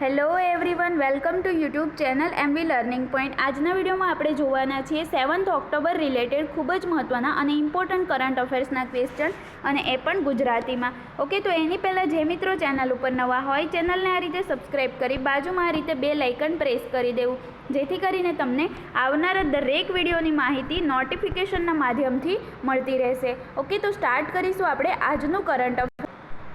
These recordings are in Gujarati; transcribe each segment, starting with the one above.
Hello everyone, welcome to YouTube channel MV learning point. આજના વિડીયોમાં આપણે જોવાના છીએ 7th ઓક્ટોબર રિલેટેડ ખૂબ જ મહત્ત્વના અને ઇમ્પોર્ટન્ટ કરંટ અફેર્સના ક્વેશ્ચન, અને એ પણ ગુજરાતીમાં। ઓકે, તો એની પહેલાં જે મિત્રો ચેનલ ઉપર નવા હોય ચેનલને આ રીતે સબસ્ક્રાઈબ કરી બાજુમાં આ રીતે બેલ આઇકન પ્રેસ કરી દેવું, જેથી કરીને તમને આવનારા દરેક વિડીયોની માહિતી નોટિફિકેશનના માધ્યમથી મળતી રહેશે। ઓકે, તો સ્ટાર્ટ કરીશું આપણે આજનું કરંટ અફેર।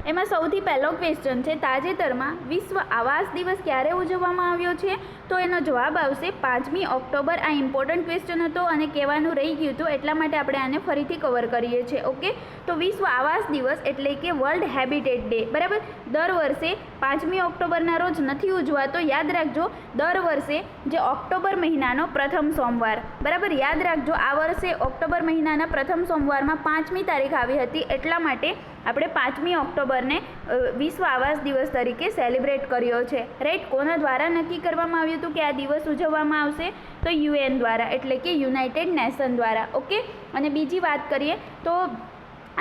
એમાં સૌથી પહેલો ક્વેશ્ચન છે, તાજેતરમાં વિશ્વ આવાસ દિવસ ક્યારે ઉજવવામાં આવ્યો છે? તો એનો જવાબ આવશે 5મી ઓક્ટોબર। આ ઇમ્પોર્ટન્ટ ક્વેશ્ચન હતો અને કહેવાનું રહી ગયું હતું, એટલા માટે આપણે આને ફરીથી કવર કરીએ છીએ। ઓકે, તો વિશ્વ આવાસ દિવસ એટલે કે વર્લ્ડ હેબિટેટ ડે, બરાબર, દર વર્ષે 5મી ઓક્ટોબરના રોજ નથી ઉજવાતો, યાદ રાખજો। દર વર્ષે જે ઓક્ટોબર મહિનાનો પ્રથમ સોમવાર, બરાબર, યાદ રાખજો, આ વર્ષે ઓક્ટોબર મહિનાના પ્રથમ સોમવારમાં 5મી તારીખ આવી હતી, એટલા માટે આપણે 5મી ઓક્ટોબરને વિશ્વ આવાસ દિવસ તરીકે સેલિબ્રેટ કર્યો છે, રાઈટ। કોના દ્વારા નક્કી કરવામાં આવ્યું હતું કે આ દિવસ ઉજવવામાં આવશે? તો UN દ્વારા, એટલે કે યુનાઇટેડ નેશન દ્વારા। ઓકે, અને બીજી વાત કરીએ તો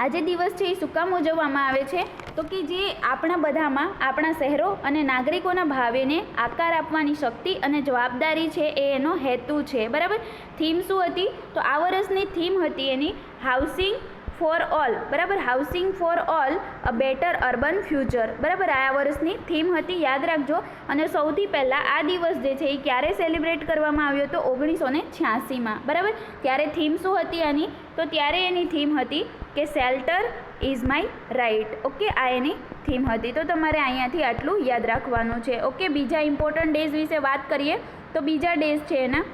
આ જે દિવસ છે એ શું કામ ઉજવવામાં આવે છે? તો કે જે આપણા બધામાં આપણા શહેરો અને નાગરિકોના ભાવિને આકાર આપવાની શક્તિ અને જવાબદારી છે, એ એનો હેતુ છે, બરાબર। થીમ શું હતી? તો આ વર્ષની થીમ હતી એની હાઉસિંગ ફોર ઓલ, બરાબર, housing for all a better urban future, બરાબર, આ વર્ષની થીમ હતી, યાદ રાખજો। અને સૌથી પહેલાં આ દિવસ જે છે એ ક્યારે સેલિબ્રેટ કરવામાં આવ્યો? તો 1986માં, બરાબર। ત્યારે થીમ શું હતી આની? તો ત્યારે એની થીમ હતી કે shelter is my right. Okay, આ એની થીમ હતી, તો તમારે અહીંયાથી આટલું યાદ રાખવાનું છે। ઓકે, બીજા ઇમ્પોર્ટન્ટ ડેઝ વિશે વાત કરીએ તો બીજા ડેઝ છે એના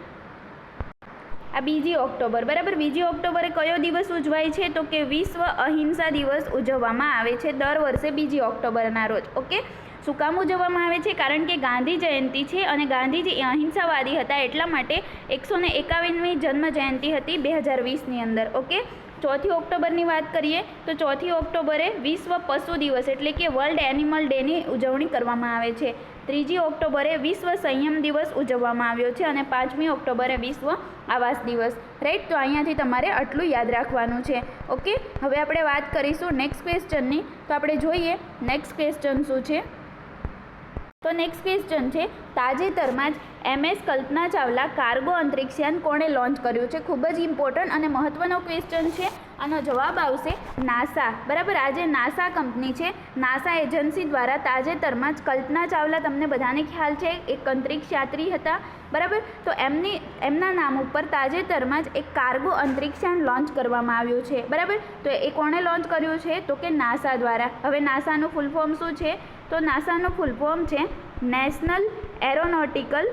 આ 2 ઓક્ટોબર, બરાબર। 2 ઓક્ટોબરે કયો દિવસ ઉજવાય છે? તો કે વિશ્વ અહિંસા દિવસ ઉજવવામાં આવે છે દર વર્ષે 2 ઓક્ટોબરના રોજ। ઓકે, શું કામ ઉજવવામાં આવે છે? કારણ કે ગાંધી જયંતિ છે અને ગાંધીજી અહિંસાવાદી હતા, એટલા માટે 151મી જન્મ જયંતિ હતી 2020ની અંદર। ઓકે, 4 ઓક્ટોબરની વાત કરીએ તો 4 ઓક્ટોબરે વિશ્વ પશુ દિવસ એટલે કે વર્લ્ડ એનિમલ ડેની ઉજવણી કરવામાં આવે છે। 3 ઓક્ટોબરે વિશ્વ સંયમ દિવસ ઉજવવામાં આવ્યો છે અને 5મી ઓક્ટોબરે વિશ્વ આવાસ દિવસ, રાઈટ। તો અહીંયાથી તમારે આટલું યાદ રાખવાનું છે। ઓકે, હવે આપણે વાત કરીશું નેક્સ્ટ ક્વેશ્ચનની, તો આપણે જોઈએ નેક્સ્ટ ક્વેશ્ચન શું છે। તો નેક્સ્ટ ક્વેશ્ચન છે, તાજેતરમાં જ MS કલ્પના ચાવલા કાર્ગો અંતરિક્ષયાન કોણે લોન્ચ કર્યું છે? ખૂબ જ ઇમ્પોર્ટન્ટ અને મહત્ત્વનો ક્વેશ્ચન છે। આનો જવાબ આવશે નાસા, બરાબર। આ જે નાસા કંપની છે, નાસા એજન્સી દ્વારા તાજેતરમાં જ કલ્પના ચાવલા, તમને બધાને ખ્યાલ છે, એક અંતરિક્ષ યાત્રી હતા, બરાબર। તો એમના નામ ઉપર તાજેતરમાં જ એક કાર્ગો અંતરિક્ષયાન લોન્ચ કરવામાં આવ્યું છે, બરાબર। તો એ કોણે લોન્ચ કર્યું છે? તો કે નાસા દ્વારા। હવે નાસાનું ફૂલ ફોર્મ શું છે? તો નાસાનું ફૂલ ફોર્મ છે નેશનલ એરોનોટિકલ,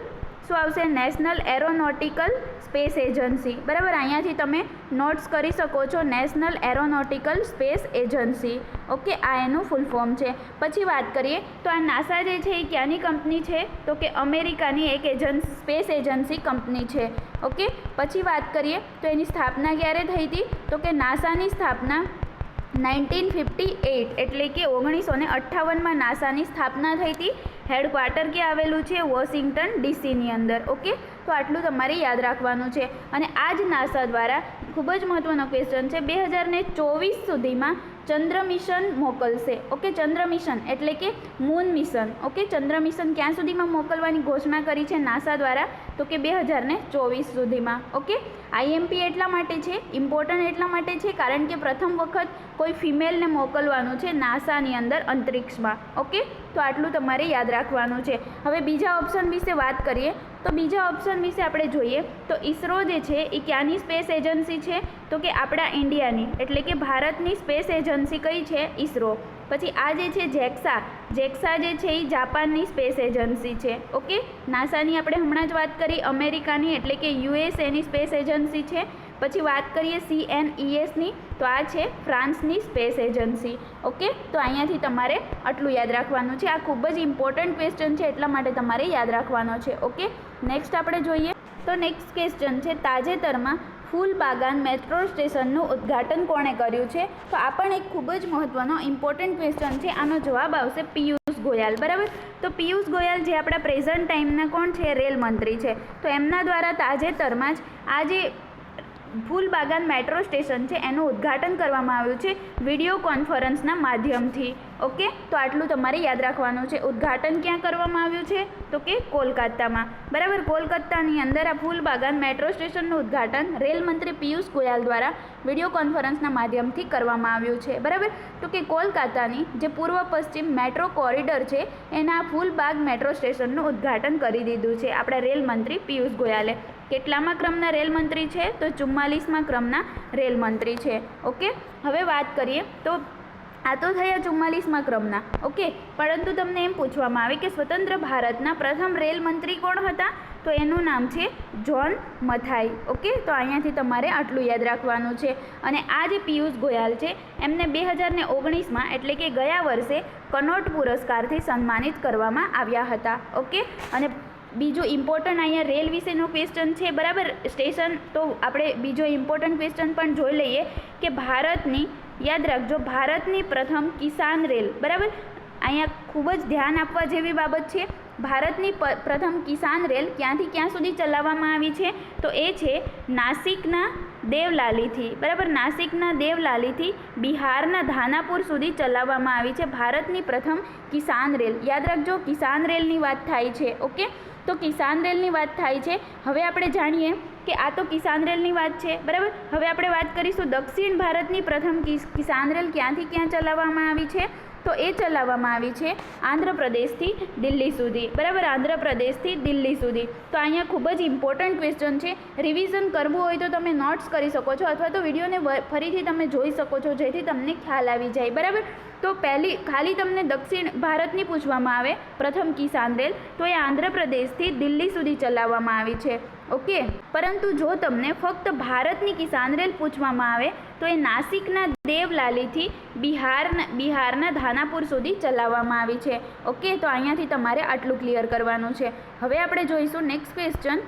શું આવશે? નેશનલ એરોનોટિકલ સ્પેસ એજન્સી, બરાબર। અહીંયાથી તમે નોટ્સ કરી શકો છો, national aeronautical space agency. Okay, આ એનું ફૂલ ફોર્મ છે। પછી વાત કરીએ તો આ નાસા જે છે એ ક્યાંની કંપની છે? તો કે અમેરિકાની એક સ્પેસ એજન્સી કંપની છે। ઓકે, પછી વાત કરીએ તો એની સ્થાપના ક્યારે થઈ હતી? તો કે નાસાની સ્થાપના 1958 એટલે કે 1958માં નાસાની સ્થાપના થઈ હતી। હેડક્વાર્ટર ક્યાં આવેલું છે? વોશિંગ્ટન DCની અંદર। ઓકે, તો આટલું તમારે યાદ રાખવાનું છે। અને આ જ નાસા દ્વારા ખૂબ જ મહત્ત્વનો ક્વેશ્ચન છે, 2024 સુધીમાં ચંદ્ર મિશન મોકલશે। ઓકે, ચંદ્ર મિશન એટલે કે મૂન મિશન। ઓકે, ચંદ્ર મિશન ક્યાં સુધીમાં મોકલવાની ઘોષણા કરી છે નાસા દ્વારા? તો કે 2024 સુધીમાં। ઓકે, IMP એટલા માટે છે, ઇમ્પોર્ટન્ટ એટલા માટે છે કારણ કે પ્રથમ વખત કોઈ ફિમેલને મોકલવાનું છે નાસાની અંદર અંતરિક્ષમાં। ઓકે, તો આટલું તમારે યાદ રાખવાનું છે। હવે બીજા ઓપ્શન વિશે વાત કરીએ તો બીજા ઓપ્શન વિશે આપણે જોઈએ તો ઈસરો જે છે એ ક્યાંની સ્પેસ એજન્સી છે? તો કે આપણા ઇન્ડિયાની એટલે કે ભારતની સ્પેસ એજન્સી કઈ છે? ઈસરો। પછી આ જે છે જેક્સા જે છે એ જાપાનની સ્પેસ એજન્સી છે। ઓકે, નાસાની આપણે હમણાં જ વાત કરી, અમેરિકાની એટલે કે USAની સ્પેસ એજન્સી છે। પછી વાત કરીએ CNESની, તો આ છે ફ્રાન્સની સ્પેસ એજન્સી। ઓકે, તો અહીંયાથી તમારે આટલું યાદ રાખવાનું છે। આ ખૂબ જ ઇમ્પોર્ટન્ટ ક્વેશ્ચન છે, એટલા માટે તમારે યાદ રાખવાનો છે। ઓકે, નેક્સ્ટ આપણે જોઈએ તો નેક્સ્ટ ક્વેશ્ચન છે, તાજેતરમાં ફૂલબાગાન મેટ્રો સ્ટેશનનું ઉદ્ઘાટન કોણે કર્યું છે? તો આ પણ એક ખૂબ જ મહત્ત્વનો ઇમ્પોર્ટન્ટ ક્વેશ્ચન છે। આનો જવાબ આવશે પિયુષ ગોયલ, બરાબર। તો પિયુષ ગોયલ જે આપણા પ્રેઝન્ટ ટાઈમના કોણ છે? રેલ મંત્રી છે। તો એમના દ્વારા તાજેતરમાં જ આ જે ફૂલબાગાન મેટ્રો સ્ટેશન છે એનું ઉદ્ઘાટન કરવામાં આવ્યું છે વિડીયો કોન્ફરન્સના માધ્યમથી। ઓકે, તો આટલું તમારે યાદ રાખવાનું છે. ઉદ્ઘાટન ક્યાં કરવામાં આવ્યું છે? તો કે કોલકાતામાં. બરાબર, કોલકાતાની અંદર આ ફૂલબાગાન મેટ્રો સ્ટેશનનું ઉદ્ઘાટન રેલ મંત્રી પિયુષ ગોયલ દ્વારા વિડીયો કોન્ફરન્સના માધ્યમથી કરવામાં આવ્યું છે. બરાબર, તો કે કોલકાતાની જે પૂર્વ પશ્ચિમ મેટ્રો કોરિડોર છે એના ફૂલબાગ મેટ્રો સ્ટેશનનું ઉદ્ઘાટન કરી દીધું છે આપણા રેલ મંત્રી પિયુષ ગોયલે. કેટલામાં ક્રમના રેલ મંત્રી છે? તો 44મા ક્રમના રેલ મંત્રી છે. ઓકે, હવે વાત કરીએ તો આ તો થયા 44મા ક્રમના. ઓકે, પરંતુ તમને એમ પૂછવામાં આવે કે સ્વતંત્ર ભારતના પ્રથમ રેલ મંત્રી કોણ હતા? તો એનું નામ છે જ્હોન મથાઈ. ઓકે, તો અહીંયાથી તમારે આટલું યાદ રાખવાનું છે. અને આ જે પિયુષ ગોયલ છે એમને 2019માં એટલે કે ગયા વર્ષે કનોટ પુરસ્કારથી સન્માનિત કરવામાં આવ્યા હતા. ઓકે, અને બીજું ઇમ્પોર્ટન્ટ અહીંયા રેલ વિશેનો ક્વેશ્ચન છે. બરાબર, સ્ટેશન તો આપણે બીજો ઇમ્પોર્ટન્ટ ક્વેશ્ચન પણ જોઈ લઈએ કે ભારતની, યાદ રાખજો, ભારતની પ્રથમ કિસાન રેલ. બરાબર, અહીંયા ખૂબ જ ધ્યાન આપવા જેવી બાબત છે. ભારતની પ્રથમ કિસાન રેલ ક્યાંથી ક્યાં સુધી ચલાવવામાં આવી છે? તો એ છે નાસિકના દેવલાલીથી. બરાબર, નાસિકના દેવલાલીથી બિહારના ધાનાપુર સુધી ચલાવવામાં આવી છે ભારતની પ્રથમ કિસાન રેલ. યાદ રાખજો, કિસાન રેલની વાત થાય છે. ઓકે, તો કિસાન રેલની વાત થાય છે. હવે આપણે જાણીએ કે આ તો કિસાન રેલની વાત છે. બરાબર, હવે આપણે વાત કરીશું દક્ષિણ ભારતની પ્રથમ કિસાન રેલ ક્યાંથી ક્યાં ચલાવવામાં આવી છે? તો એ ચલાવવામાં આવી છે આંધ્રપ્રદેશથી દિલ્હી સુધી. બરાબર, આંધ્રપ્રદેશથી દિલ્હી સુધી. તો અહીંયા ખૂબ જ ઇમ્પોર્ટન્ટ ક્વેશ્ચન છે. રિવિઝન કરવું હોય તો તમે નોટ્સ કરી શકો છો અથવા તો વિડીયોને ફરીથી તમે જોઈ શકો છો જેથી તમને ખ્યાલ આવી જાય. બરાબર, તો પહેલી ખાલી તમને દક્ષિણ ભારતની પૂછવામાં આવે પ્રથમ કિસાન રેલ તો એ આંધ્રપ્રદેશથી દિલ્હી સુધી ચલાવવામાં આવી છે. ઓકે, પરંતુ જો તમને ફક્ત ભારતની કિસાન રેલ પૂછવામાં આવે તો એ નાસિકના દેવલાલીથી બિહારના ધાનાપુર સુધી ચલાવવામાં આવી છે. ઓકે, તો અહીંયાથી તમારે આટલું ક્લિયર કરવાનું છે. હવે આપણે જોઈશું નેક્સ્ટ ક્વેશ્ચન.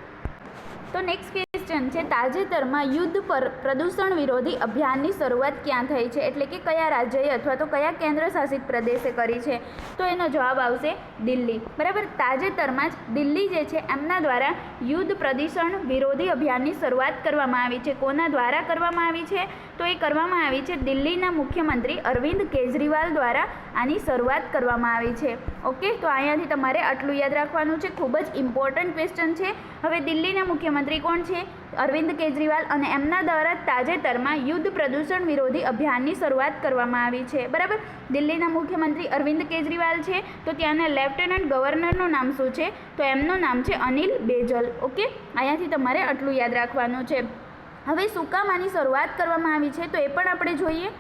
તો નેક્સ્ટ ક્વેશ્ચન છે તાજેતરમાં યુદ્ધ પર પ્રદૂષણ વિરોધી અભિયાનની શરૂઆત ક્યાં થઈ છે? એટલે કે કયા રાજ્યએ અથવા તો કયા કેન્દ્ર શાસિત પ્રદેશે કરી છે? તો એનો જવાબ આવશે દિલ્હી. બરાબર, તાજેતરમાં જ દિલ્હી જે છે એમના દ્વારા યુદ્ધ પ્રદૂષણ વિરોધી અભિયાનની શરૂઆત કરવામાં આવી છે. કોના દ્વારા કરવામાં આવી છે? તો એ કરવામાં આવી છે દિલ્હીના મુખ્યમંત્રી અરવિંદ કેજરીવાલ દ્વારા આની શરૂઆત કરવામાં આવી છે. ઓકે, તો અહીંયાથી તમારે આટલું યાદ રાખવાનું છે. ખૂબ જ ઇમ્પોર્ટન્ટ ક્વેશ્ચન છે. હવે દિલ્હીના મુખ્યમંત્રી કોણ છે? અરવિંદ કેજરીવાલ, અને એમના દ્વારા તાજેતરમાં યુદ્ધ પ્રદૂષણ વિરોધી અભિયાનની શરૂઆત કરવામાં આવી છે. બરાબર, દિલ્હીના મુખ્યમંત્રી અરવિંદ કેજરીવાલ છે તો ત્યાંના લેફ્ટનન્ટ ગવર્નરનું નામ શું છે? તો એમનું નામ છે અનિલ બેજલ. ઓકે, અહીંયાથી તમારે આટલું યાદ રાખવાનું છે. હવે શું કામ આની શરૂઆત કરવામાં આવી છે? તો એ પણ આપણે જોઈએ.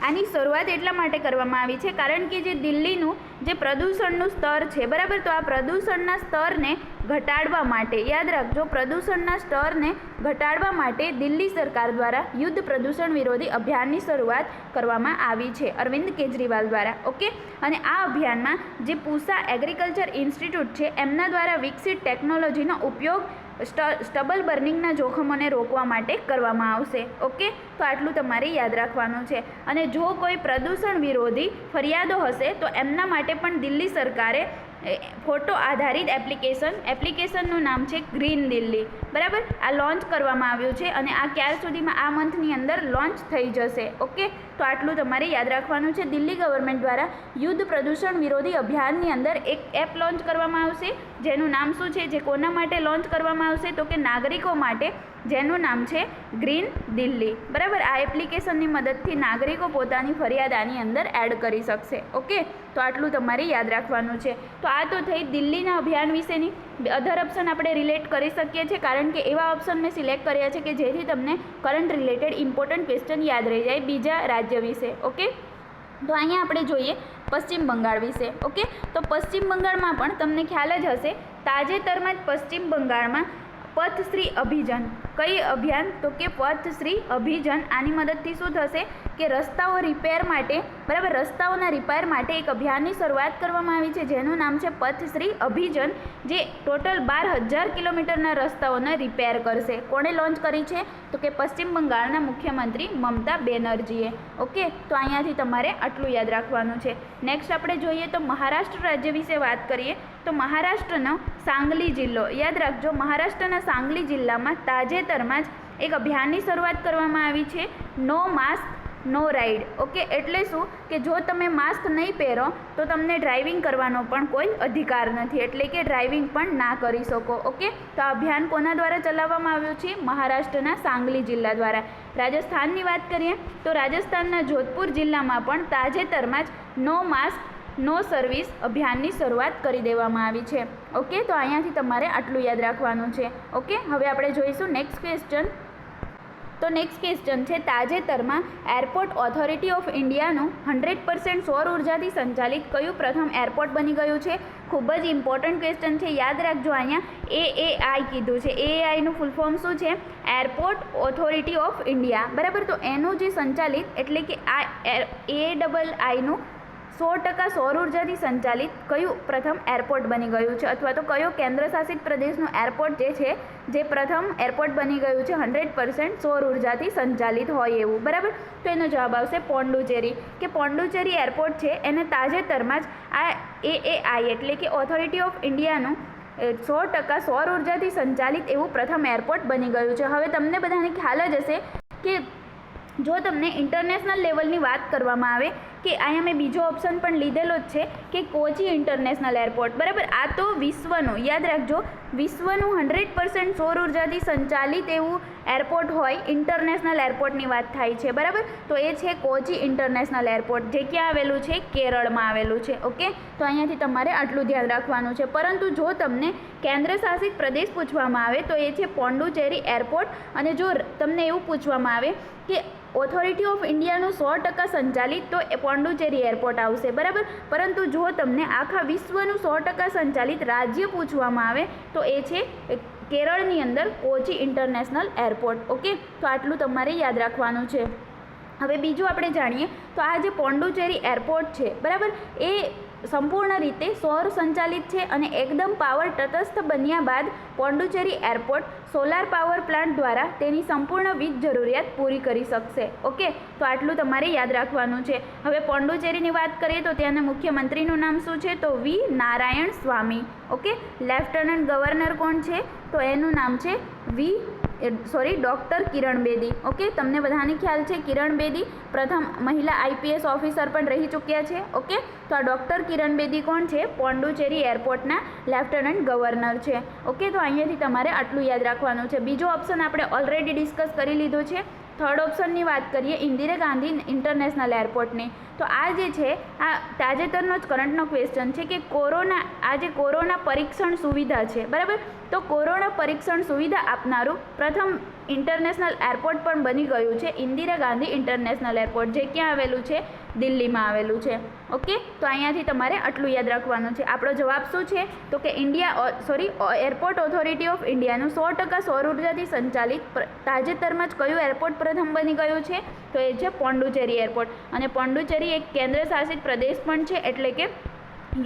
આની શરૂઆત એટલા માટે કરવામાં આવી છે કારણ કે જે દિલ્હીનું જે પ્રદૂષણનું સ્તર છે, બરાબર, તો આ પ્રદૂષણના સ્તરને ઘટાડવા માટે, યાદ રાખજો, પ્રદૂષણના સ્તરને ઘટાડવા માટે દિલ્હી સરકાર દ્વારા યુદ્ધ પ્રદૂષણ વિરોધી અભિયાનની શરૂઆત કરવામાં આવી છે અરવિંદ કેજરીવાલ દ્વારા. ઓકે, અને આ અભિયાનમાં જે પૂસા એગ્રીકલ્ચર ઇન્સ્ટિટ્યૂટ છે એમના દ્વારા વિકસિત ટેકનોલોજીનો ઉપયોગ સ્ટબલ બર્નિંગના જોખમોને રોકવા માટે કરવામાં આવશે. ઓકે, તો આટલું તમારે યાદ રાખવાનું છે. અને જો કોઈ પ્રદૂષણ વિરોધી ફરિયાદો હશે તો એમના માટે પણ દિલ્હી સરકારે ફોટો આધારિત એપ્લિકેશનનું નામ છે ગ્રીન દિલ્હી. બરાબર, આ લોન્ચ કરવામાં આવ્યું છે અને આ ક્યાર સુધીમાં આ મંથની અંદર લોન્ચ થઈ જશે. ઓકે, તો આટલું તમારે યાદ રાખવાનું છે. દિલ્હી ગવર્મેન્ટ દ્વારા યુદ્ધ પ્રદૂષણ વિરોધી અભિયાનની અંદર એક એપ લોન્ચ કરવામાં આવશે જેનું નામ શું છે? જે કોના માટે લોન્ચ કરવામાં આવશે? તો કે નાગરિકો માટે, જેનું નામ છે ગ્રીન દિલ્હી. બરાબર, આ એપ્લિકેશનની મદદથી નાગરિકો પોતાની ફરિયાદ આની અંદર એડ કરી શકશે. ઓકે, તો આટલું તમારે યાદ રાખવાનું છે. તો આ તો થઈ દિલ્હીના અભિયાન વિશેની. અધર ઓપ્શન આપણે રિલેટ કરી શકીએ છીએ કારણ કે એવા ઓપ્શન મેં સિલેક્ટ કર્યા છે કે જેથી તમને કરંટ રિલેટેડ ઇમ્પોર્ટન્ટ ક્વેશ્ચન યાદ રહી જાય બીજા રાજ્ય વિશે. ઓકે, તો અહીંયા આપણે જોઈએ પશ્ચિમ બંગાળ વિશે. ઓકે, તો પશ્ચિમ બંગાળમાં પણ તમને ખ્યાલ જ હશે, તાજેતરમાં જ પશ્ચિમ બંગાળમાં પથશ્રી અભિયાન. કઈ અભિયાન? તો કે પથશ્રી અભિયાન. આની મદદથી શું થશે કે રસ્તાઓ રિપેર માટે, બરાબર, રસ્તાઓના રિપેર માટે એક અભિયાનની શરૂઆત કરવામાં આવી છે જેનું નામ છે પથશ્રી અભિયાન, જે ટોટલ 12,000 કિલોમીટરના રસ્તાઓને રિપેર કરશે. કોણે લોન્ચ કરી છે? તો કે પશ્ચિમ બંગાળના મુખ્યમંત્રી મમતા બેનર્જીએ. ઓકે, તો અહીંયાથી તમારે આટલું યાદ રાખવાનું છે. નેક્સ્ટ આપણે જોઈએ તો મહારાષ્ટ્ર રાજ્ય વિશે વાત કરીએ તો મહારાષ્ટ્રનો સાંગલી જિલ્લો, યાદ રાખજો, મહારાષ્ટ્રના સાંગલી જિલ્લામાં તાજેતરમાં જ એક અભિયાનની શરૂઆત કરવામાં આવી છે નો માસ્ક નો રાઇડ. ઓકે, એટલે શું કે જો તમે માસ્ક નહીં પહેરો તો તમને ડ્રાઇવિંગ કરવાનો પણ કોઈ અધિકાર નથી, એટલે કે ડ્રાઇવિંગ પણ ના કરી શકો. ઓકે, તો આ અભિયાન કોના દ્વારા ચલાવવામાં આવ્યું છે? મહારાષ્ટ્રના સાંગલી જિલ્લા દ્વારા. રાજસ્થાનની વાત કરીએ તો રાજસ્થાનના જોધપુર જિલ્લામાં પણ તાજેતરમાં જ નો માસ્ક નો સર્વિસ અભિયાનની શરૂઆત કરી દેવામાં આવી છે. ઓકે, તો અહીંયાથી તમારે આટલું યાદ રાખવાનું છે. ઓકે, હવે આપણે જોઈશું નેક્સ્ટ ક્વેશ્ચન. તો નેક્સ્ટ ક્વેશ્ચન છે, તાજેતરમાં એરપોર્ટ ઓથોરિટી ઓફ ઇન્ડિયાનું 100% સૌર ઉર્જાથી સંચાલિત કયું પ્રથમ એરપોર્ટ બની ગયું છે? ખૂબ જ ઇમ્પોર્ટન્ટ ક્વેશ્ચન છે, યાદ રાખજો. અહીંયા AAI કીધું છે. AAIનું ફૂલ ફોર્મ શું છે? Airport authority of India. બરાબર, તો એનું જે સંચાલિત એટલે કે આ AAIનું 100% સૌર ઉર્જાથી સંચાલિત કયું પ્રથમ એરપોર્ટ બની ગયું છે, અથવા તો કયો કેન્દ્રશાસિત પ્રદેશનું એરપોર્ટ જે છે જે પ્રથમ એરપોર્ટ બની ગયું છે 100% સૌર ઉર્જાથી સંચાલિત હોય એવું? બરાબર, તો એનો જવાબ આવશે પોંડુચેરી. કે પોંડુચેરી એરપોર્ટ છે એને તાજેતરમાં જ આ AAI એટલે કે ઓથોરિટી ઓફ ઇન્ડિયાનું 100% સૌર ઉર્જાથી સંચાલિત એવું પ્રથમ એરપોર્ટ બની ગયું છે. હવે તમને બધાને ખ્યાલ જ હશે કે જો તમને ઇન્ટરનેશનલ લેવલની વાત કરવામાં આવે કે અહીંયા મેં બીજો ઓપ્શન પણ લીધેલો જ છે કે કોચી ઇન્ટરનેશનલ એરપોર્ટ. બરાબર, આ તો વિશ્વનું, યાદ રાખજો, વિશ્વનું 100% સૌર ઉર્જાથી સંચાલિત એવું એરપોર્ટ હોય, ઇન્ટરનેશનલ એરપોર્ટની વાત થાય છે. બરાબર, તો એ છે કોચી ઇન્ટરનેશનલ એરપોર્ટ, જે ક્યાં આવેલું છે? કેરળમાં આવેલું છે. ઓકે, તો અહીંયાથી તમારે આટલું ધ્યાન રાખવાનું છે. પરંતુ જો તમને કેન્દ્રશાસિત પ્રદેશ પૂછવામાં આવે તો એ છે પોંડુચેરી એરપોર્ટ. અને જો તમને એવું પૂછવામાં આવે કે ઓથોરિટી ઓફ ઇન્ડિયાનું 100% સંચાલિત તો એ પોંડુચેરી એરપોર્ટ આવશે. બરાબર, પરંતુ જો તમને આખા વિશ્વનું 100% સંચાલિત રાજ્ય પૂછવામાં આવે તો એ છે કેરળની અંદર કોચી ઇન્ટરનેશનલ એરપોર્ટ. ઓકે, તો આટલું તમારે યાદ રાખવાનું છે. હવે બીજું આપણે જાણીએ તો આ જે પોંડુચેરી એરપોર્ટ છે, બરાબર, એ સંપૂર્ણ રીતે સૌર સંચાલિત છે અને એકદમ પાવર તટસ્થ બન્યા બાદ પોંડુચેરી એરપોર્ટ સોલાર પાવર પ્લાન્ટ દ્વારા તેની સંપૂર્ણ વીજ જરૂરિયાત પૂરી કરી શકશે. ઓકે, તો આટલું તમારે યાદ રાખવાનું છે. હવે પોંડુચેરીની વાત કરીએ તો ત્યાંના મુખ્યમંત્રીનું નામ શું છે? તો વી Narayan Swami. Okay, lieutenant governor કોણ છે? તો એનું નામ છે ડૉક્ટર કિરણ બેદી. ઓકે, તમને બધાને ખ્યાલ છે કિરણ બેદી પ્રથમ મહિલા IPS ઓફિસર પણ રહી ચૂક્યા છે. ઓકે, તો આ ડૉક્ટર કિરણ બેદી કોણ છે? પોંડુચેરી એરપોર્ટના લેફ્ટનન્ટ ગવર્નર છે. ઓકે, તો અહીંયાથી તમારે આટલું યાદ રાખવાનું છે. બીજો ઓપ્શન આપણે ઓલરેડી ડિસ્કસ કરી લીધો છે. થર્ડ ઓપ્શનની વાત કરીએ ઇન્દિરા ગાંધી ઇન્ટરનેશનલ એરપોર્ટની, તો આ જે છે આ તાજેતરનો જ કરંટનો ક્વેશ્ચન છે કે કોરોના પરીક્ષણ સુવિધા છે. બરાબર, તો કોરોના પરીક્ષણ સુવિધા આપનારું પ્રથમ ઇન્ટરનેશનલ એરપોર્ટ પણ બની ગયું છે ઇન્દિરા ગાંધી ઇન્ટરનેશનલ એરપોર્ટ, જે ક્યાં આવેલું છે? દિલ્હીમાં આવેલું છે. ઓકે, તો અહીંયાથી તમારે આટલું યાદ રાખવાનું છે. આપણો જવાબ શું છે? તો કે એરપોર્ટ ઓથોરિટી ઓફ ઇન્ડિયાનું 100% સૌર ઉર્જાથી સંચાલિત તાજેતરમાં જ કયું એરપોર્ટ પ્રથમ બની ગયું છે? તો એ છે પોંડુચેરી એરપોર્ટ. અને પોંડુચેરી એક કેન્દ્ર શાસિત પ્રદેશ પણ છે, એટલે કે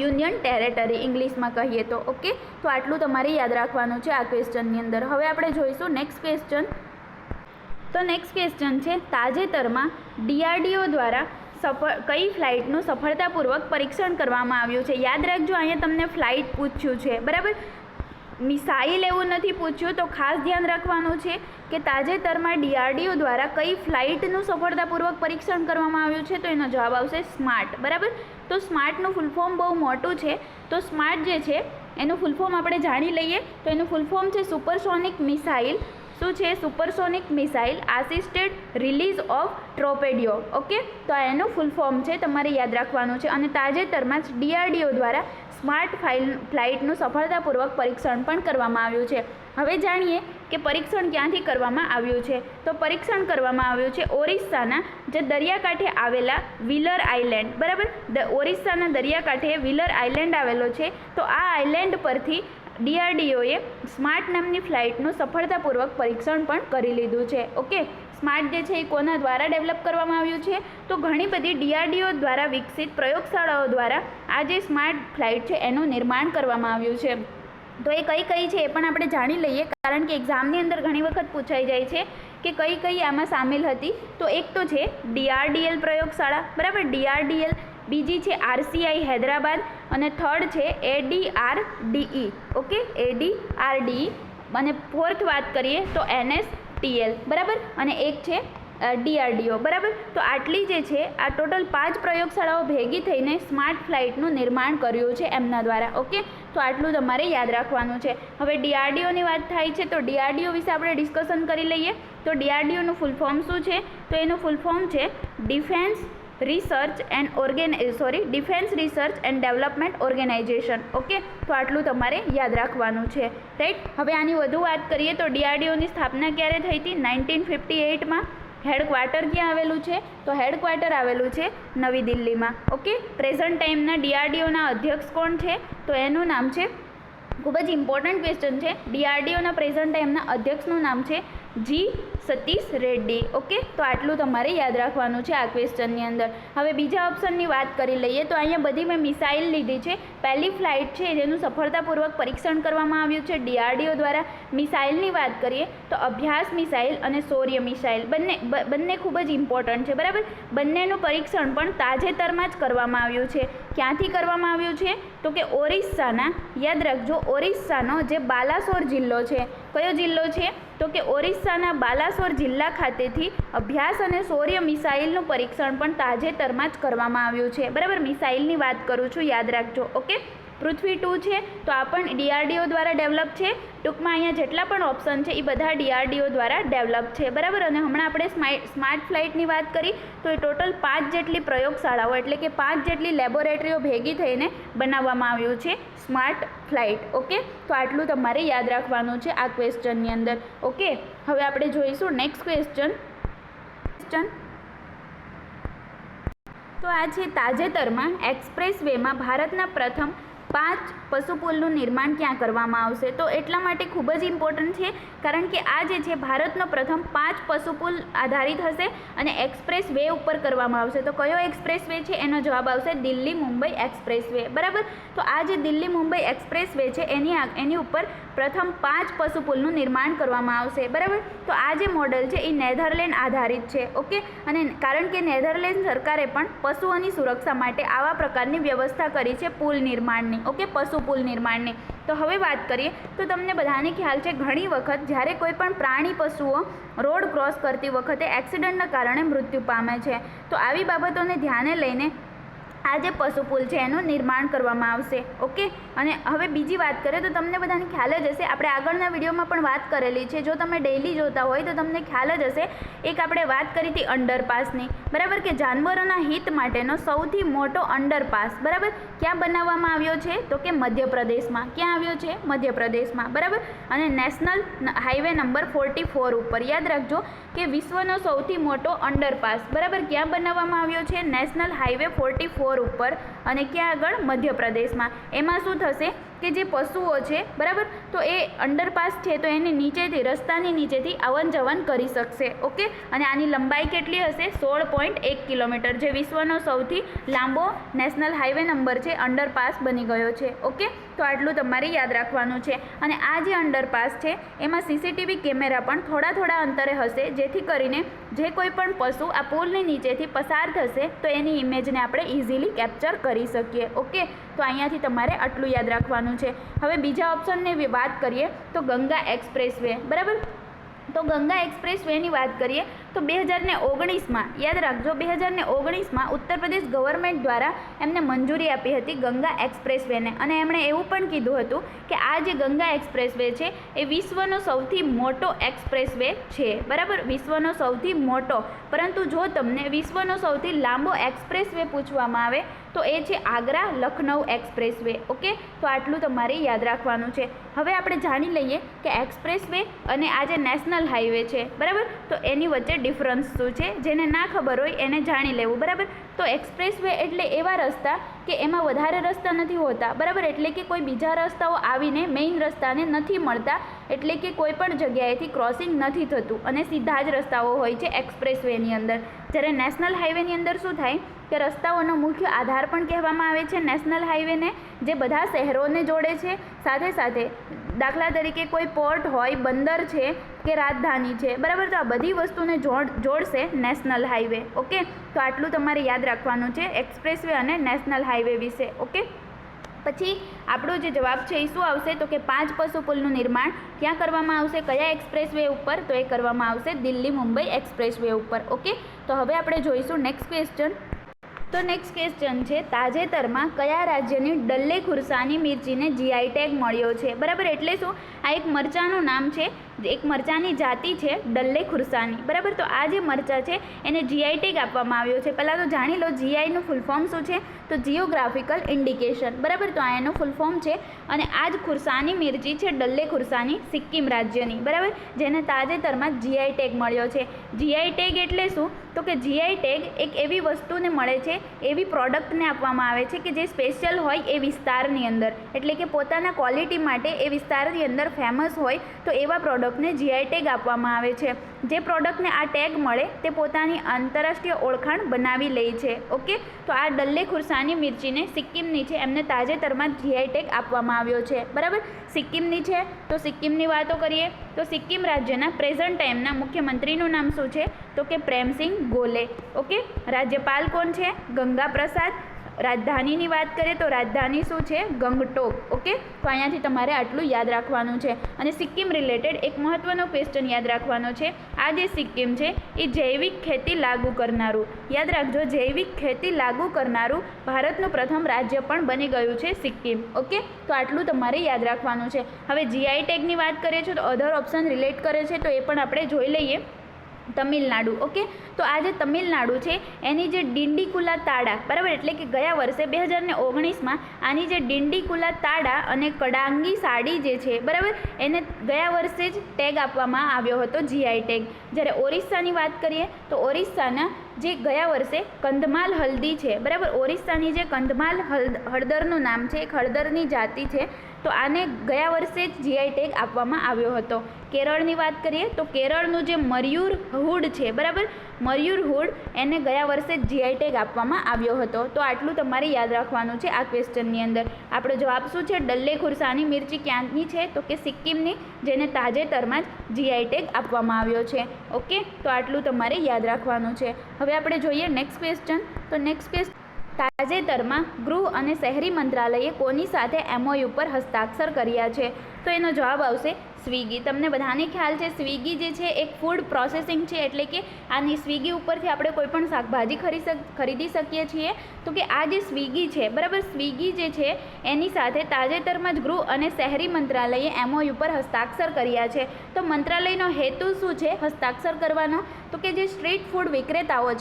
યુનિયન ટેરેટરી ઇંગ્લિશમાં કહીએ તો. ઓકે, તો આટલું તમારે યાદ રાખવાનું છે આ ક્વેશ્ચનની અંદર. હવે આપણે જોઈશું નેક્સ્ટ ક્વેશ્ચન. તો નેક્સ્ટ ક્વેશ્ચન છે, તાજેતરમાં DRDO દ્વારા કઈ ફ્લાઇટનું સફળતાપૂર્વક પરીક્ષણ કરવામાં આવ્યું છે? યાદ રાખજો, અહીંયા તમને ફ્લાઇટ પૂછ્યું છે. બરાબર, મિસાઇલ એવું નથી પૂછ્યું, તો ખાસ ધ્યાન રાખવાનું છે કે તાજેતરમાં DRDO દ્વારા કઈ ફ્લાઇટનું સફળતાપૂર્વક પરીક્ષણ કરવામાં આવ્યું છે? તો એનો જવાબ આવશે સ્માર્ટ. બરાબર, તો સ્માર્ટનું ફૂલ ફોર્મ બહુ મોટું છે, તો સ્માર્ટ જે છે એનું ફૂલ ફોર્મ આપણે જાણી લઈએ. તો એનું ફૂલ ફોર્મ છે સુપરસોનિક મિસાઇલ. શું છે? Supersonic missile assisted release of torpedo. Okay, તો આ એનું ફૂલ ફોર્મ છે, તમારે યાદ રાખવાનું છે. અને તાજેતરમાં જ DRDO દ્વારા સ્માર્ટ ફ્લાઇટનું સફળતાપૂર્વક પરીક્ષણ પણ કરવામાં આવ્યું છે. હવે જાણીએ કે પરીક્ષણ ક્યાંથી કરવામાં આવ્યું છે. તો પરીક્ષણ કરવામાં આવ્યું છે ઓરિસ્સાના જે દરિયાકાંઠે આવેલા વ્હીલર આઇલેન્ડ. બરાબર, ઓરિસ્સાના દરિયાકાંઠે વ્હીલર આઇલેન્ડ આવેલો છે. તો આ આઇલેન્ડ પરથી DRDOએ સ્માર્ટ નામની ફ્લાઇટનું સફળતાપૂર્વક પરીક્ષણ પણ કરી લીધું છે. ઓકે, સ્માર્ટ જે છે એ કોના દ્વારા ડેવલપ કરવામાં આવ્યું છે? તો ઘણી બધી DRDO દ્વારા વિકસિત પ્રયોગશાળાઓ દ્વારા આ જે સ્માર્ટ ફ્લાઇટ છે એનું નિર્માણ કરવામાં આવ્યું છે. તો એ કઈ છે એ પણ આપણે જાણી લઈએ, કારણ કે એક્ઝામની અંદર ઘણી વખત પૂછાઈ જાય છે કે કઈ આમાં સામેલ હતી. તો એક તો છે DRDL પ્રયોગશાળા. બરાબર, DRDL. બીજી છે RCI હૈદરાબાદ. અને થર્ડ છે ADRDE. Okay, ADRDE. અને ફોર્થ વાત કરીએ તો NSTL. બરાબર, અને એક છે DRDO, બરાબર. તો આટલી જે છે આ ટોટલ 5 પ્રયોગશાળાઓ ભેગી થઈને સ્માર્ટ ફ્લાઇટનું નિર્માણ કર્યું છે એમના દ્વારા. ઓકે, તો આટલું તમારે યાદ રાખવાનું છે. હવે DRDOની વાત થાય છે તો DRDO વિશે આપણે ડિસ્કશન કરી લઈએ. તો DRDOનું ફૂલ ફોર્મ શું છે? તો એનું ફૂલ ફોર્મ છે defence research and development organisation. Okay, તો આટલું તમારે યાદ રાખવાનું છે, રાઈટ. હવે આની વધુ વાત કરીએ તો DRDOની સ્થાપના ક્યારે થઈ હતી? 1958માં. હેડક્વાર્ટર ક્યાં આવેલું છે? તો હેડક્વાર્ટર આવેલું છે નવી દિલ્હીમાં. ઓકે, પ્રેઝન્ટ ટાઈમના DRDOના અધ્યક્ષ કોણ છે? તો એનું નામ છે, ખૂબ જ ઇમ્પોર્ટન્ટ ક્વેશ્ચન છે, DRDOના પ્રેઝન્ટ ટાઈમના અધ્યક્ષનું નામ છે G. સતીશ રેડ્ડી. ઓકે, તો આટલું તમારે યાદ રાખવાનું છે આ ક્વેશ્ચનની અંદર. હવે બીજા ઓપ્શનની વાત કરી લઈએ તો અહીંયા બધી મેં મિસાઇલ લીધી છે. પહેલી ફ્લાઇટ છે જેનું સફળતાપૂર્વક પરીક્ષણ કરવામાં આવ્યું છે DRDO દ્વારા. મિસાઇલની વાત કરીએ તો અભ્યાસ મિસાઇલ અને શૌર્ય મિસાઇલ બંને ખૂબ જ ઇમ્પોર્ટન્ટ છે, બરાબર. બંનેનું પરીક્ષણ પણ તાજેતરમાં જ કરવામાં આવ્યું છે. ક્યાંથી કરવામાં આવ્યું છે? તો કે ઓરિસ્સાના, યાદ રાખજો, ઓરિસ્સાનો જે બાલાસોર જિલ્લો છે. કયો જિલ્લો છે? તો કે ઓરિસ્સાના બાલાસોર જિલ્લા ખાતેથી અભ્યાસ અને શૌર્ય મિસાઇલનું પરીક્ષણ પણ તાજેતરમાં જ કરવામાં આવ્યું છે, બરાબર. મિસાઇલની વાત કરું છું, યાદ રાખજો. ઓકે, પૃથ્વી 2 છે તો આ પણ DRDO દ્વારા ડેવલપ છે. ટૂંકમાં અહીંયા જેટલા પણ ઓપ્શન છે એ બધા DRDO દ્વારા ડેવલપ છે, બરાબર. અને હમણાં આપણે સ્માર્ટ ફ્લાઇટની વાત કરી તો એ ટોટલ 5 જેટલી પ્રયોગશાળાઓ એટલે કે 5 જેટલી લેબોરેટરીઓ ભેગી થઈને બનાવવામાં આવ્યું છે સ્માર્ટ ફ્લાઇટ. ઓકે, તો આટલું તમારે યાદ રાખવાનું છે આ ક્વેશ્ચનની અંદર. ઓકે, હવે આપણે જોઈશું નેક્સ્ટ ક્વેશ્ચન. તો આ છે તાજેતરમાં એક્સપ્રેસ વેમાં ભારતના પ્રથમ 5 પશુપુલનું નિર્માણ ક્યાં કરવામાં આવશે? તો એટલા માટે ખૂબ જ ઇમ્પોર્ટન્ટ છે કારણ કે આ જે છે ભારતનો પ્રથમ 5 પશુપુલ આધારિત હશે અને એક્સપ્રેસ વે ઉપર કરવામાં આવશે. તો કયો એક્સપ્રેસ વે છે? એનો જવાબ આવશે દિલ્હી મુંબઈ એક્સપ્રેસ વે, બરાબર. તો આ જે દિલ્હી મુંબઈ એક્સપ્રેસ વે છે એની ઉપર પ્રથમ 5 પશુપુલનું નિર્માણ કરવામાં આવશે, બરાબર. તો આ જે મોડલ છે એ નેધરલેન્ડ આધારિત છે. ઓકે, અને કારણ કે નેધરલેન્ડ સરકારે પણ પશુઓની સુરક્ષા માટે આવા પ્રકારની વ્યવસ્થા કરી છે પુલ નિર્માણની. ઓકે, પશુ પુલ નિર્માણની. તો હવે વાત કરીએ તો તમને બધાને ખ્યાલ છે ઘણી વખત જ્યારે કોઈ પણ પ્રાણી પશુઓ રોડ ક્રોસ કરતી વખતે એક્સિડન્ટના કારણે મૃત્યુ પામે છે. તો આવી બાબતોને ધ્યાને લઈને આ જે પશુ પુલ છે એનું નિર્માણ કરવામાં આવશે. ઓકે, અને હવે બીજી વાત કરીએ તો તમને બધાને ખ્યાલ જ હશે, આપણે આગળના વિડીયોમાં પણ વાત કરેલી છે. જો તમે ડેઇલી જોતા હોય તો તમને ખ્યાલ જ હશે. એક આપણે વાત કરી હતી અંડરપાસની, બરાબર, કે જાનવરોના હિત માટેનો સૌથી મોટો અંડરપાસ, બરાબર, ક્યાં બનાવવામાં આવ્યો છે? તો કે મધ્યપ્રદેશમાં. ક્યાં આવ્યો છે? મધ્યપ્રદેશમાં, બરાબર. અને નેશનલ હાઈવે નંબર 44 ઉપર. યાદ રાખજો કે વિશ્વનો સૌથી મોટો અંડરપાસ, બરાબર, ક્યાં બનાવવામાં આવ્યો છે? નેશનલ હાઈવે 44 ઉપર. અને ક્યાં આગળ? મધ્યપ્રદેશમાં. એમાં શું થશે કે જે પશુઓ છે, બરાબર, તો એ અંડરપાસ છે તો એની નીચેથી, રસ્તાની નીચેથી આવન જવન કરી શકશે. ઓકે, અને આની લંબાઈ કેટલી હશે? 16.1 કિલોમીટર, જે વિશ્વનો સૌથી લાંબો નેશનલ હાઈવે નંબર છે, અંડરપાસ બની ગયો છે. ઓકે, તો આટલું તમારે યાદ રાખવાનું છે. અને આ જે અંડરપાસ છે એમાં CCTV કેમેરા પણ થોડા અંતરે હશે, જેથી કરીને જે કોઈ પણ પશુ આ પુલની નીચેથી પસાર થશે તો એની ઇમેજને આપણે ઇઝીલી કેપ્ચર કરી શકીએ. ઓકે, તો અહીંયાથી તમારે આટલું યાદ રાખવાનું છે. હવે બીજા ઓપ્શનની વાત કરીએ તો ગંગા એક્સપ્રેસ વે, બરાબર. તો ગંગા એક્સપ્રેસ વેની વાત કરીએ તો 2019માં, યાદ રાખજો, 2019માં ઉત્તર પ્રદેશ ગવર્મેન્ટ દ્વારા એમને મંજૂરી આપી હતી ગંગા એક્સપ્રેસ વેને. અને એમણે એવું પણ કીધું હતું કે આ જે ગંગા એક્સપ્રેસ વે છે એ વિશ્વનો સૌથી મોટો એક્સપ્રેસ વે છે, બરાબર, વિશ્વનો સૌથી મોટો. પરંતુ જો તમને વિશ્વનો સૌથી લાંબો એક્સપ્રેસ વે પૂછવામાં આવે તો એ છે Agra Lucknow express way. Okay, તો આટલું તમારે યાદ રાખવાનું છે. હવે આપણે જાણી લઈએ કે એક્સપ્રેસ વે અને આ જે નેશનલ હાઈવે છે, બરાબર, તો એની વચ્ચે ડિફરન્સ શું છે. જેને ના ખબર હોય એને જાણી લેવું, બરાબર. તો એક્સપ્રેસ વે એટલે એવા રસ્તા કે એમાં વધારે રસ્તા નથી હોતા, બરાબર, એટલે કે કોઈ બીજા રસ્તાઓ આવીને મેઇન રસ્તાને નથી મળતા, એટલે કે કોઈ પણ જગ્યાએથી ક્રોસિંગ નથી થતું અને સીધા જ રસ્તાઓ હોય છે એક્સપ્રેસ વેની અંદર. જ્યારે નેશનલ હાઈવેની અંદર શું થાય કે રસ્તાઓનો મુખ્ય આધાર પણ કહેવામાં આવે છે નેશનલ હાઈવેને, જે બધા શહેરોને જોડે છે. સાથે સાથે દાખલા તરીકે કોઈ પોર્ટ હોય, બંદર છે કે રાજધાની છે, બરાબર, તો આ બધી વસ્તુને જોડશે નેશનલ હાઈવે. ઓકે, તો આટલું તમારે યાદ રાખવાનું છે એક્સપ્રેસ વે અને નેશનલ હાઈવે વિશે. ઓકે, પછી આપણો જે જવાબ છે એ શું આવશે તો કે 5 પશુ પુલનું નિર્માણ ક્યાં કરવામાં આવશે, કયા એક્સપ્રેસ વે ઉપર, તો એ કરવામાં આવશે દિલ્હી મુંબઈ એક્સપ્રેસ વે ઉપર. ઓકે, તો હવે આપણે જોઈશું નેક્સ્ટ ક્વેશ્ચન. તો નેક્સ્ટ ક્વેશ્ચન છે તાજેતરમાં કયા રાજ્યની ડલ્લે ખુરસાની મિર્ચીને જીઆઈ ટેગ મળ્યો છે. બરાબર, એટલે શું, આ એક મરચાંનું નામ છે, એક મરચાંની જાતિ છે ડલ્લે ખુરસાની. બરાબર, તો આ જે મરચાં છે એને જીઆઈ ટેગ આપવામાં આવ્યો છે. પહેલાં તો જાણી લો જીઆઈનું ફૂલ ફોર્મ શું છે, તો જીઓગ્રાફિકલ ઇન્ડિકેશન. બરાબર, તો આ એનું ફૂલ ફોર્મ છે. અને આ જ ખુરસાની મિર્ચી છે ડલ્લે ખુરસાની સિક્કિમ રાજ્યની. બરાબર, જેને તાજેતરમાં જીઆઈ ટેગ મળ્યો છે. જીઆઈ ટેગ એટલે શું, તો કે જીઆઈ ટેગ એક એવી વસ્તુને મળે છે, એવી પ્રોડક્ટને આપવામાં આવે છે કે જે સ્પેશિયલ હોય એ વિસ્તારની અંદર, એટલે કે પોતાના ક્વોલિટી માટે એ વિસ્તારની અંદર ફેમસ હોય, તો એવા પ્રોડક્ટને જીઆઈ ટેગ આપવામાં આવે છે. જે પ્રોડક્ટને આ ટેગ મળે તે પોતાની આંતરરાષ્ટ્રીય ઓળખાણ બનાવી લે છે. ઓકે, તો આ ડલ્લે ખુરસાની મિર્ચીને સિક્કિમની છે, એમને તાજેતરમાં જીઆઈ ટેગ આપવામાં આવ્યો છે. બરાબર, સિક્કિમની છે તો સિક્કિમની વાતો કરીએ તો સિક્કિમ રાજ્યના પ્રેઝન્ટ ટાઈમના મુખ્યમંત્રીનું નામ શું છે, તો કે પ્રેમસિંહ ગોલે. ઓકે, રાજ્યપાલ કોણ છે, ગંગા પ્રસાદ. રાજધાનીની વાત કરીએ તો રાજધાની શું છે, ગંગટોક. ઓકે, તો અહીંયાથી તમારે આટલું યાદ રાખવાનું છે. અને સિક્કિમ રિલેટેડ એક મહત્ત્વનો ક્વેશ્ચન યાદ રાખવાનો છે. આ જે સિક્કિમ છે એ જૈવિક ખેતી લાગુ કરનારું, યાદ રાખજો, જૈવિક ખેતી લાગુ કરનારું ભારતનું પ્રથમ રાજ્ય પણ બની ગયું છે સિક્કિમ. ઓકે, તો આટલું તમારે યાદ રાખવાનું છે. હવે જીઆઈ ટેગની વાત કરીએ છીએ તો અધર ઓપ્શન રિલેટ કરે છે, તો એ પણ આપણે જોઈ લઈએ. તમિલનાડુ. ઓકે, તો આ જે તમિલનાડુ છે એની જે ડિંડીકુલા તાડા, બરાબર, એટલે કે ગયા વર્ષે 2019માં આની જે ડિંડીકુલા તાડા અને કડાંગી સાડી જે છે, બરાબર, એને ગયા વર્ષે જ ટેગ આપવામાં આવ્યો હતો, જીઆઈ ટેગ. જ્યારે ઓરિસ્સાની વાત કરીએ તો ઓરિસ્સાના જે ગયા વર્ષે કંધમાલ હલ્દી છે, બરાબર, ઓરિસ્સાની જે કંધમાલ હળદરનું નામ છે, એક હળદરની જાતિ છે, તો આને ગયા વર્ષે જ જીઆઈ ટેગ આપવામાં આવ્યો હતો. કેરળની વાત કરીએ તો કેરળનું જે મયુર હુડ છે, બરાબર, મયુર હુડ એને ગયા વર્ષે જ જીઆઈ ટેગ આપવામાં આવ્યો હતો. તો આટલું તમારે યાદ રાખવાનું છે આ ક્વેશ્ચનની અંદર. આપણો જવાબ શું છે, ડલ્લે ખુરસાની મિર્ચી ક્યાંની છે, તો કે સિક્કિમની, જેને તાજેતરમાં જ જીઆઈ ટેગ આપવામાં આવ્યો છે. ઓકે, તો આટલું તમારે યાદ રાખવાનું છે. હવે આપણે જોઈએ નેક્સ્ટ ક્વેશ્ચન. તો નેક્સ્ટ ક્વેશ્ચન, તાજેતરમાં ગૃહ અને શહેરી મંત્રાલયે કોની સાથે એમઓયુ પર હસ્તાક્ષર કર્યા છે, તો એનો જવાબ આવશે સ્વિગી. તમને બધાને ખ્યાલ છે સ્વિગી જે છે એક ફૂડ પ્રોસેસિંગ છે, એટલે કે આની સ્વિગી ઉપરથી આપણે કોઈ પણ શાકભાજી ખરીદી શકીએ છીએ. તો કે આ જે સ્વિગી છે, બરાબર, સ્વિગી જે છે એની સાથે તાજેતરમાં જ ગૃહ અને શહેરી મંત્રાલયે એમઓયુ પર હસ્તાક્ષર કર્યા છે. તો મંત્રાલયનો હેતુ શું છે હસ્તાક્ષર કરવાનો, તો કે જે સ્ટ્રીટ ફૂડ વિક્રેતાઓ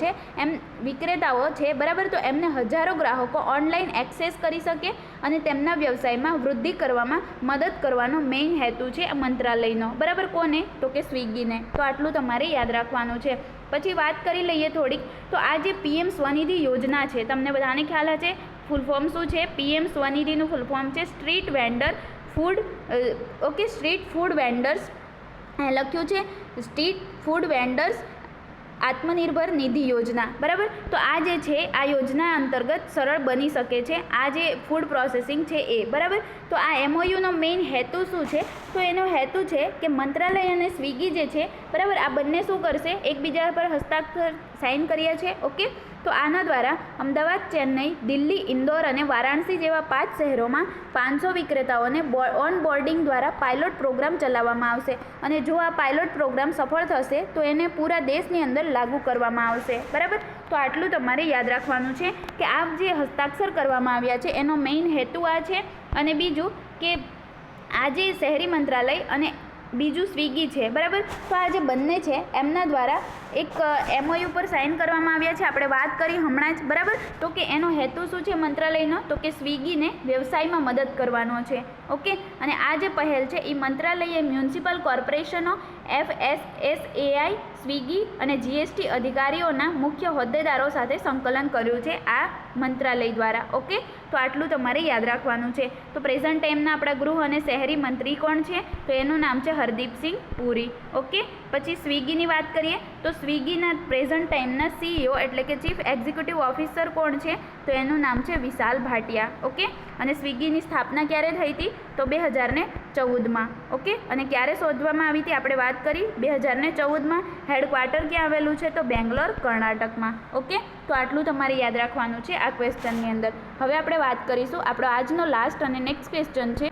છે, બરાબર, તો એમને હજારો ગ્રાહકો ઓનલાઈન એક્સેસ કરી શકે અને તેમના વ્યવસાયમાં વૃદ્ધિ કરવામાં મદદ કરવાનો મેઇન હેતુ છે મંત્રાલયનો. બરાબર, કોને, તો કે સ્વિગીને. તો આટલું તમારે યાદ રાખવાનું છે. પછી વાત કરી લઈએ થોડીક, તો આ જે પીએમ સ્વનિધિ યોજના છે, તમને બધાને ખ્યાલ હશે ફૂલ ફોર્મ શું છે. પીએમ સ્વનિધિનું ફૂલ ફોર્મ છે street vendor food. Okay, street food vendors લખ્યું છે, સ્ટ્રીટ ફૂડ વેન્ડર્સ આત્મનિર્ભર નિધિ યોજના. બરાબર, તો આ જે છે આ યોજના અંતર્ગત સરળ બની શકે છે આ જે ફૂડ પ્રોસેસિંગ છે એ. બરાબર, તો આ એમઓયુનો મેઇન હેતુ શું છે, તો એનો હેતુ છે કે મંત્રાલય અને સ્વિગી જે છે, બરાબર, આ બંને શું કરશે, એકબીજા પર હસ્તાક્ષર સાઇન કર્યા છે. ઓકે, તો આના દ્વારા અમદાવાદ, ચેન્નઈ, દિલ્હી, ઇન્દોર અને વારાણસી જેવા 5 શહેરોમાં 500 વિક્રેતાઓને ઓન બોર્ડિંગ દ્વારા પાયલોટ પ્રોગ્રામ ચલાવવામાં આવશે. અને જો આ પાયલોટ પ્રોગ્રામ સફળ થશે તો એને પૂરા દેશની અંદર લાગુ કરવામાં આવશે. બરાબર, તો આટલું તમારે યાદ રાખવાનું છે કે આ જે હસ્તાક્ષર કરવામાં આવ્યા છે એનો મેઇન હેતુ આ છે. અને બીજું કે આ જે શહેરી મંત્રાલય અને બીજું સ્વિગી છે, બરાબર, તો આ જે બંને છે એમના દ્વારા એક એમઓયુ પર સાઇન કરવામાં આવ્યા છે. આપણે વાત કરી હમણાં જ, બરાબર, તો કે એનો હેતુ શું છે મંત્રાલયનો, તો કે સ્વિગીને વ્યવસાયમાં મદદ કરવાનો છે. ઓકે, અને આ જે પહેલ છે એ મંત્રાલયે મ્યુનિસિપલ કોર્પોરેશનો, FSSAI, સ્વિગી અને જીએસટી અધિકારીઓના મુખ્ય હોદ્દેદારો સાથે સંકલન કર્યું છે આ મંત્રાલય દ્વારા. ઓકે, તો આટલું તમારે યાદ રાખવાનું છે. તો પ્રેઝન્ટ ટાઈમના આપણા ગૃહ અને શહેરી મંત્રી કોણ છે, તો એનું નામ છે હરદીપસિંહ પુરી. ઓકે, પછી સ્વિગીની વાત કરીએ તો સ્વિગીના પ્રેઝન્ટ ટાઈમના CEO એટલે કે ચીફ એક્ઝિક્યુટિવ ઓફિસર કોણ છે, તો એનું નામ છે વિશાલ ભાટિયા. ઓકે, અને સ્વિગીની સ્થાપના ક્યારે થઈ હતી, તો 2013 2014માં. ઓકે, અને ક્યારે શોધવામાં આવી હતી આપણે વાત કરી 2014માં. હેડક્વાર્ટર ક્યાં આવેલું છે? તો બેંગ્લોર, કર્ણાટકમાં. ઓકે, તો આટલું તમારે યાદ રાખવાનું છે આ ક્વેશ્ચનની અંદર. હવે આપણે વાત કરીશું આપણો આજનો લાસ્ટ અને નેક્સ્ટ ક્વેશ્ચન છે,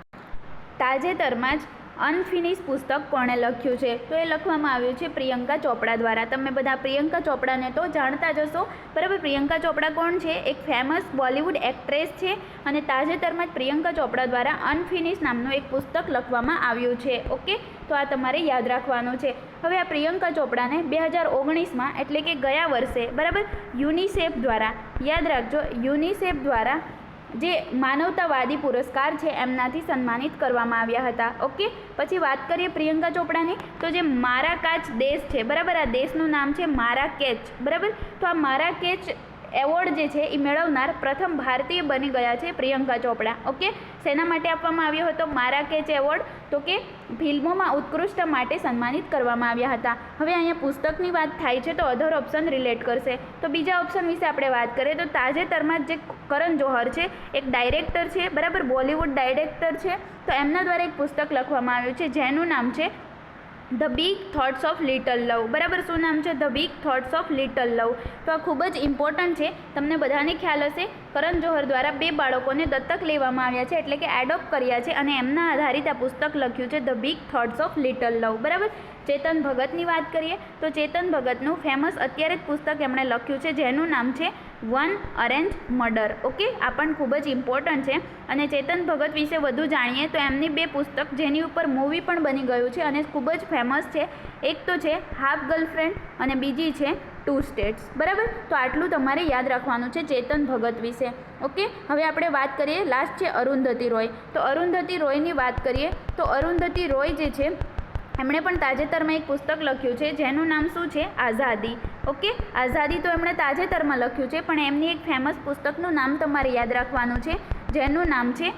તાજેતરમાં જ અનફિનિશ પુસ્તક કોણે લખ્યું છે? તો એ લખવામાં આવ્યું છે પ્રિયંકા ચોપડા દ્વારા. તમે બધા પ્રિયંકા ચોપડાને તો જાણતા જ હશો, બરાબર. પ્રિયંકા ચોપડા કોણ છે? એક ફેમસ બોલિવૂડ એક્ટ્રેસ છે અને તાજેતરમાં જ પ્રિયંકા ચોપડા દ્વારા અનફિનિશ નામનું એક પુસ્તક લખવામાં આવ્યું છે. ઓકે, તો આ તમારે યાદ રાખવાનું છે. હવે આ પ્રિયંકા ચોપડાને 2019માં એટલે કે ગયા વર્ષે, બરાબર, યુનિસેફ દ્વારા, યાદ રાખજો, યુનિસેફ દ્વારા જે માનવતાવાદી પુરસ્કાર છે એમનાથી સન્માનિત કરવામાં આવ્યા હતા. ઓકે, પછી વાત કરીએ પ્રિયંકા ચોપડાની, તો જે મારાકેચ દેશ છે, બરાબર, આ દેશનું નામ છે મારાકેચ, બરાબર. તો આ મારાકેચ એવોર્ડ જે છે એ મેળવનાર પ્રથમ ભારતીય બની ગયા છે પ્રિયંકા ચોપડા. ઓકે, શેના માટે આપવામાં આવ્યો હતો મારાકેચ એવોર્ડ? તો કે ફિલ્મોમાં ઉત્કૃષ્ટતા માટે સન્માનિત કરવામાં આવ્યા હતા. હવે અહીંયા પુસ્તકની વાત થાય છે તો અધર ઓપ્શન રિલેટ કરશે. તો બીજા ઓપ્શન વિશે આપણે વાત કરીએ તો તાજેતરમાં જે કરણ જોહર છે, એક ડાયરેક્ટર છે, બરાબર, બોલિવૂડ ડાયરેક્ટર છે, તો એમના દ્વારા એક પુસ્તક લખવામાં આવ્યું છે જેનું નામ છે the big thoughts of little love. બરાબર, શું નામ છે? The big thoughts of little love. તો આ ખૂબ જ ઇમ્પોર્ટન્ટ છે, તમને બધાને ખ્યાલ હશે. કરણ જોહર દ્વારા 2 બાળકોને દત્તક લેવામાં આવ્યા છે, એટલે કે એડોપ્ટ કર્યા છે, અને એમના આધારિત આ પુસ્તક લખ્યું છે the big thoughts of little love. બરાબર. ચેતન ભગતની વાત કરીએ તો ચેતન ભગતનું ફેમસ અત્યારે જ પુસ્તક એમણે લખ્યું છે જેનું નામ છે વન અરેન્જ મર્ડર. ઓકે, આ પણ ખૂબ જ ઇમ્પોર્ટન્ટ છે. અને ચેતન ભગત વિશે વધુ જાણીએ તો એમની 2 પુસ્તક જેની ઉપર મૂવી પણ બની ગયું છે અને ખૂબ જ ફેમસ છે. એક તો છે હાફ ગર્લફ્રેન્ડ અને બીજી છે 2 સ્ટેટ્સ. બરાબર, તો આટલું તમારે યાદ રાખવાનું છે ચેતન ભગત વિશે. ઓકે, હવે આપણે વાત કરીએ, લાસ્ટ છે અરુંધતી રોય. તો અરુંધતી રોયની વાત કરીએ તો અરુંધતી રોય જે છે એમણે પણ તાજેતરમાં એક પુસ્તક લખ્યું છે જેનું નામ શું છે? આઝાદી. ઓકે, આઝાદી તો એમણે તાજેતરમાં લખ્યું છે, પણ એમની એક ફેમસ પુસ્તકનું નામ તમારે યાદ રાખવાનું છે જેનું નામ છે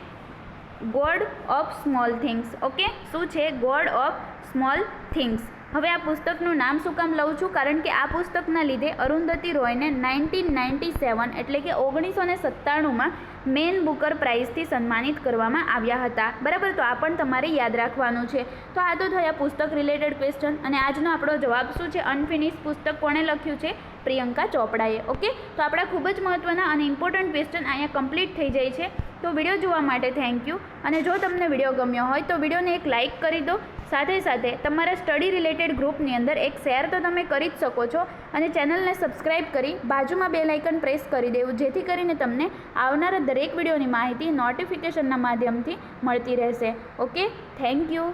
God of small things. Okay, શું છે? God of small things. હવે આ પુસ્તકનું નામ શું કામ લઉં છું? કારણ કે આ પુસ્તકના લીધે અરુંધતી રોયને 1997 એટલે કે 1997માં મેન બુકર પ્રાઇઝથી સન્માનિત કરવામાં આવ્યા હતા. બરાબર, તો આ પણ તમારે યાદ રાખવાનું છે. તો આ તો થયા પુસ્તક રિલેટેડ ક્વેશ્ચન, અને આજનો આપણો જવાબ શું છે? અનફિનિશ પુસ્તક કોણે લખ્યું છે? પ્રિયંકા ચોપડાએ. ઓકે, તો આપણા ખૂબ જ મહત્ત્વના અને ઇમ્પોર્ટન્ટ ક્વેશ્ચન અહીંયા કમ્પ્લીટ થઈ જાય છે. તો વિડીયો જોવા માટે થેન્ક યુ. અને જો તમને વિડીયો ગમ્યો હોય તો વિડીયોને એક લાઇક કરી દો. સાથે સાથે તમારા સ્ટડી રિલેટેડ ગ્રુપની અંદર એક શેર તો તમે કરી જ શકો છો, અને ચેનલને સબસ્ક્રાઈબ કરી બાજુમાં બેલ આઇકન પ્રેસ કરી દેવું, જેથી કરીને તમને આવનારા દરેક વિડીયોની માહિતી નોટિફિકેશનના માધ્યમથી મળતી રહેશે. Okay, thank you.